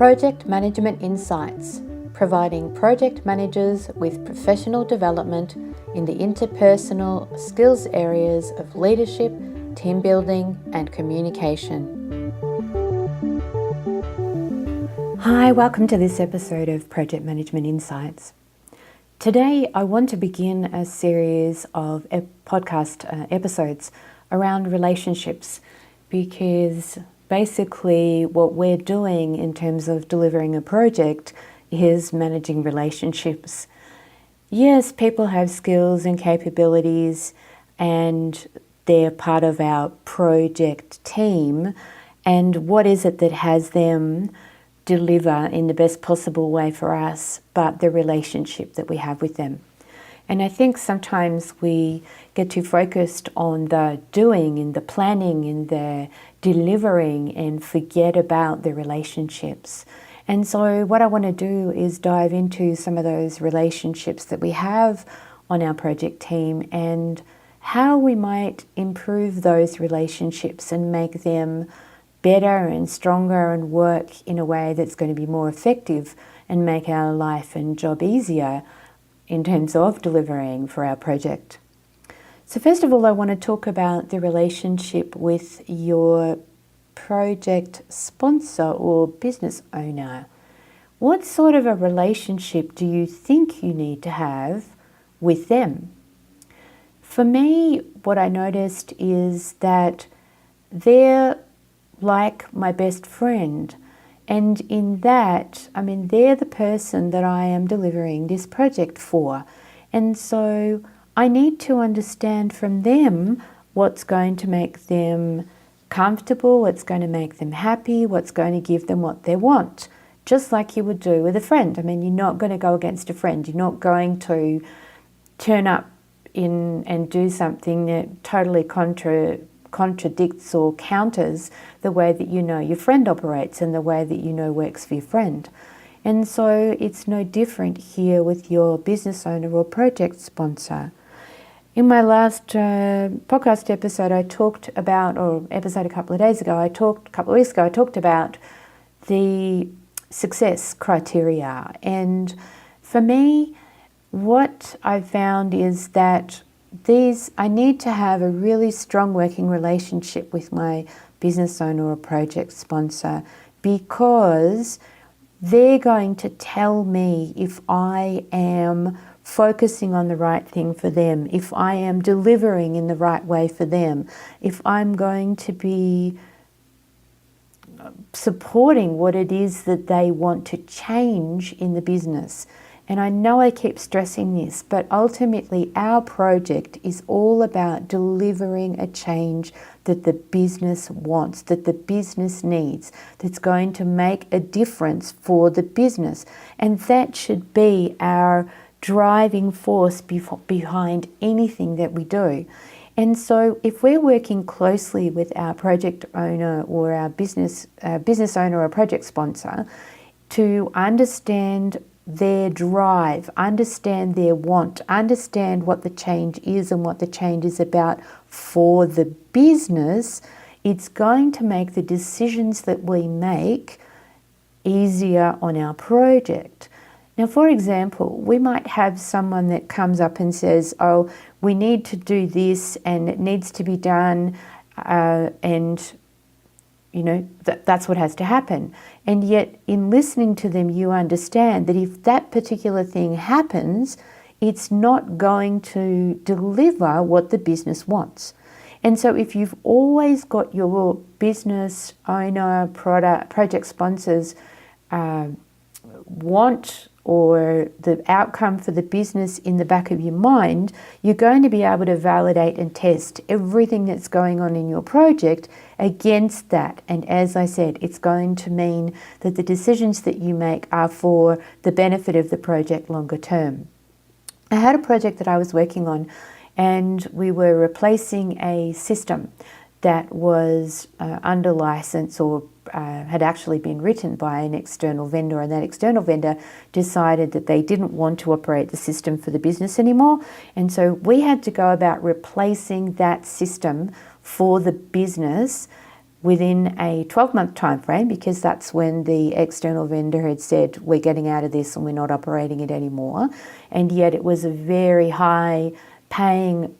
Project Management Insights, providing project managers with professional development in the interpersonal skills areas of leadership, team building, and communication. Hi, welcome to this episode of Project Management Insights. Today, I want to begin a series of podcast episodes around relationships, because basically what we're doing in terms of delivering a project is managing relationships. Yes, people have skills and capabilities and they're part of our project team, and what is it that has them deliver in the best possible way for us, but the relationship that we have with them. And I think sometimes we get too focused on the doing and the planning and the delivering and forget about the relationships. And so what I want to do is dive into some of those relationships that we have on our project team and how we might improve those relationships and make them better and stronger and work in a way that's going to be more effective and make our life and job easier in terms of delivering for our project. So first of all, I want to talk about the relationship with your project sponsor or business owner. What sort of a relationship do you think you need to have with them? For me, what I noticed is that they're like my best friend. And in that, they're the person that I am delivering this project for. And so I need to understand from them what's going to make them comfortable, what's going to make them happy, what's going to give them what they want, just like you would do with a friend. You're not going to go against a friend. You're not going to turn up in and do something that totally contradicts or counters the way that you know your friend operates and the way that you know works for your friend. And so it's no different here with your business owner or project sponsor. In my last podcast episode, I talked about, or episode a couple of weeks ago, I talked about the success criteria. And for me, what I've found is that I need to have a really strong working relationship with my business owner or project sponsor, because they're going to tell me if I am focusing on the right thing for them, if I am delivering in the right way for them, if I'm going to be supporting what it is that they want to change in the business. And I know I keep stressing this, but ultimately our project is all about delivering a change that the business wants, that the business needs, that's going to make a difference for the business. And that should be our driving force behind anything that we do. And so if we're working closely with our project owner or our business owner or project sponsor to understand their drive, understand their want, understand what the change is and what the change is about for the business, it's going to make the decisions that we make easier on our project. Now, for example, we might have someone that comes up and says, oh, we need to do this and it needs to be done, and that's what has to happen. And yet in listening to them, you understand that if that particular thing happens, it's not going to deliver what the business wants. And so if you've always got your business owner, project sponsors want or the outcome for the business in the back of your mind, you're going to be able to validate and test everything that's going on in your project against that. And as I said, it's going to mean that the decisions that you make are for the benefit of the project longer term. I had a project that I was working on, and we were replacing a system that was under license or had actually been written by an external vendor, and that external vendor decided that they didn't want to operate the system for the business anymore. And so we had to go about replacing that system for the business within a 12-month time frame, because that's when the external vendor had said, we're getting out of this and we're not operating it anymore. And yet it was a very high paying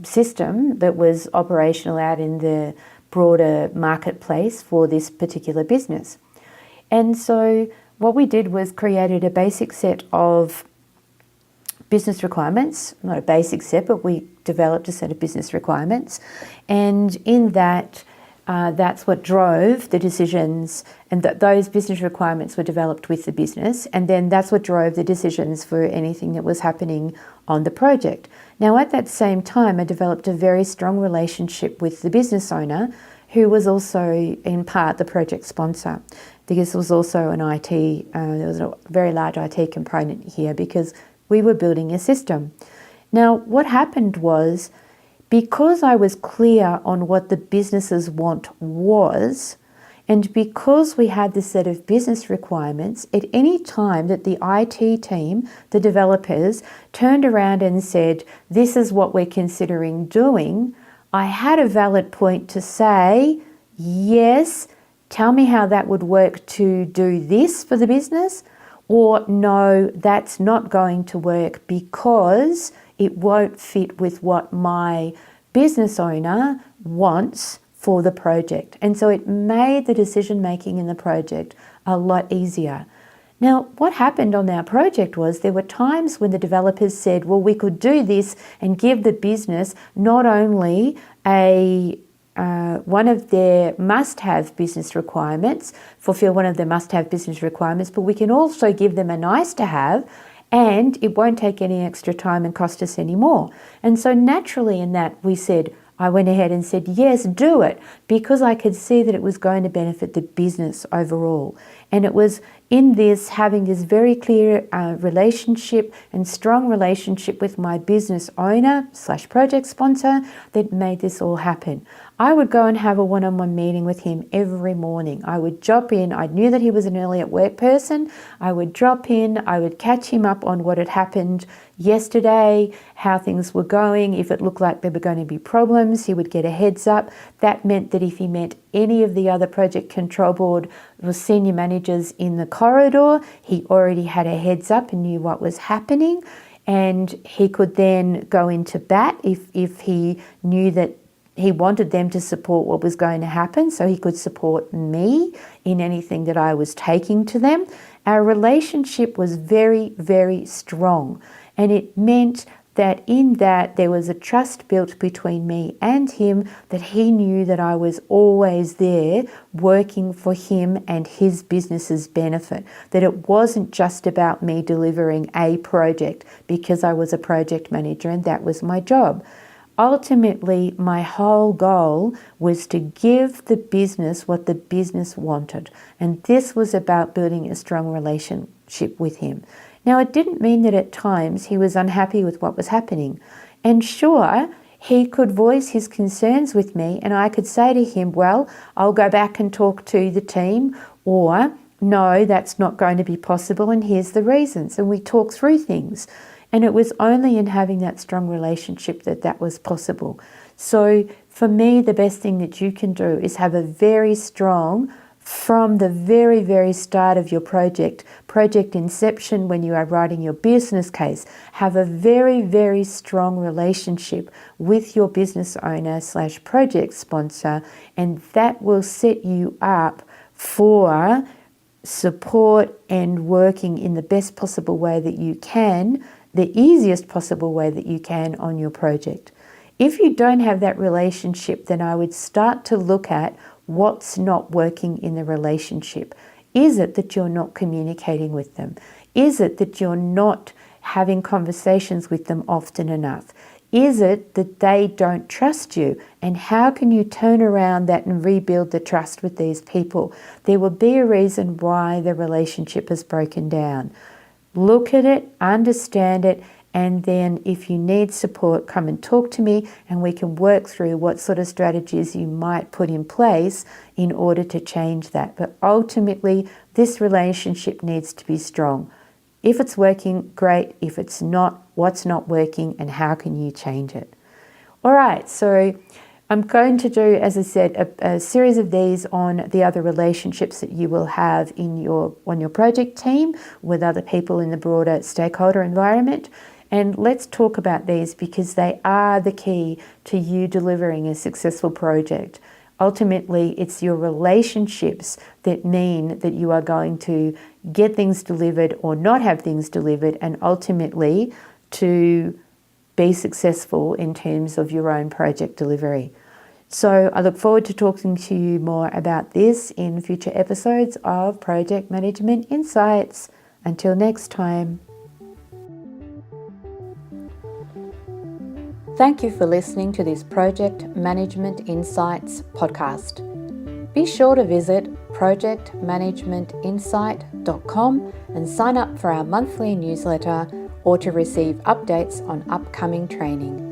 system that was operational out in the broader marketplace for this particular business. And so what we did was created a basic set of business requirements, not a basic set, but we developed a set of business requirements. And in that, that's what drove the decisions, and that those business requirements were developed with the business, and then that's what drove the decisions for anything that was happening on the project. Now, at that same time, I developed a very strong relationship with the business owner, who was also in part the project sponsor, because there was also an IT, there was a very large IT component here because we were building a system. Now, what happened was, because I was clear on what the business's want was, and because we had this set of business requirements, at any time that the IT team, the developers, turned around and said, this is what we're considering doing, I had a valid point to say, yes, tell me how that would work to do this for the business, or no, that's not going to work because it won't fit with what my business owner wants for the project. And so it made the decision making in the project a lot easier. Now, what happened on our project was there were times when the developers said, well, we could do this and give the business not only one of their must-have business requirements, fulfill one of their must-have business requirements, but we can also give them a nice-to-have, and it won't take any extra time and cost us any more. And so naturally in that I went ahead and said, yes, do it, because I could see that it was going to benefit the business overall. And it was in this, having this very clear relationship and strong relationship with my business owner / project sponsor that made this all happen. I would go and have a one-on-one meeting with him every morning. I would drop in. I knew that he was an early at work person. I would drop in. I would catch him up on what had happened yesterday, how things were going. If it looked like there were going to be problems, he would get a heads up. That meant that if he met any of the other project control board or senior managers in the corridor, he already had a heads up and knew what was happening. And he could then go into bat if he knew that he wanted them to support what was going to happen, so he could support me in anything that I was taking to them. Our relationship was very, very strong, and it meant that in that there was a trust built between me and him, that he knew that I was always there working for him and his business's benefit, that it wasn't just about me delivering a project because I was a project manager and that was my job. Ultimately, my whole goal was to give the business what the business wanted, and this was about building a strong relationship with him. Now, it didn't mean that at times he was unhappy with what was happening, and sure, he could voice his concerns with me, and I could say to him, well, I'll go back and talk to the team, or no, that's not going to be possible, and here's the reasons, and we talk through things. And it was only in having that strong relationship that that was possible. So for me, the best thing that you can do is have a very strong, from the very, very start of your project inception, when you are writing your business case, have a very, very strong relationship with your business owner / project sponsor, and that will set you up for support and working in the best possible way that you can, the easiest possible way that you can on your project. If you don't have that relationship, then I would start to look at what's not working in the relationship. Is it that you're not communicating with them? Is it that you're not having conversations with them often enough? Is it that they don't trust you? And how can you turn around that and rebuild the trust with these people? There will be a reason why the relationship has broken down. Look at it, understand it, and then if you need support, come and talk to me and we can work through what sort of strategies you might put in place in order to change that. But ultimately, this relationship needs to be strong. If it's working, great. If it's not, what's not working and how can you change it? All right, so I'm going to do, as I said, a series of these on the other relationships that you will have on your project team with other people in the broader stakeholder environment. And let's talk about these because they are the key to you delivering a successful project. Ultimately, it's your relationships that mean that you are going to get things delivered or not have things delivered, and ultimately to be successful in terms of your own project delivery. So I look forward to talking to you more about this in future episodes of Project Management Insights. Until next time. Thank you for listening to this Project Management Insights podcast. Be sure to visit projectmanagementinsight.com and sign up for our monthly newsletter or to receive updates on upcoming training.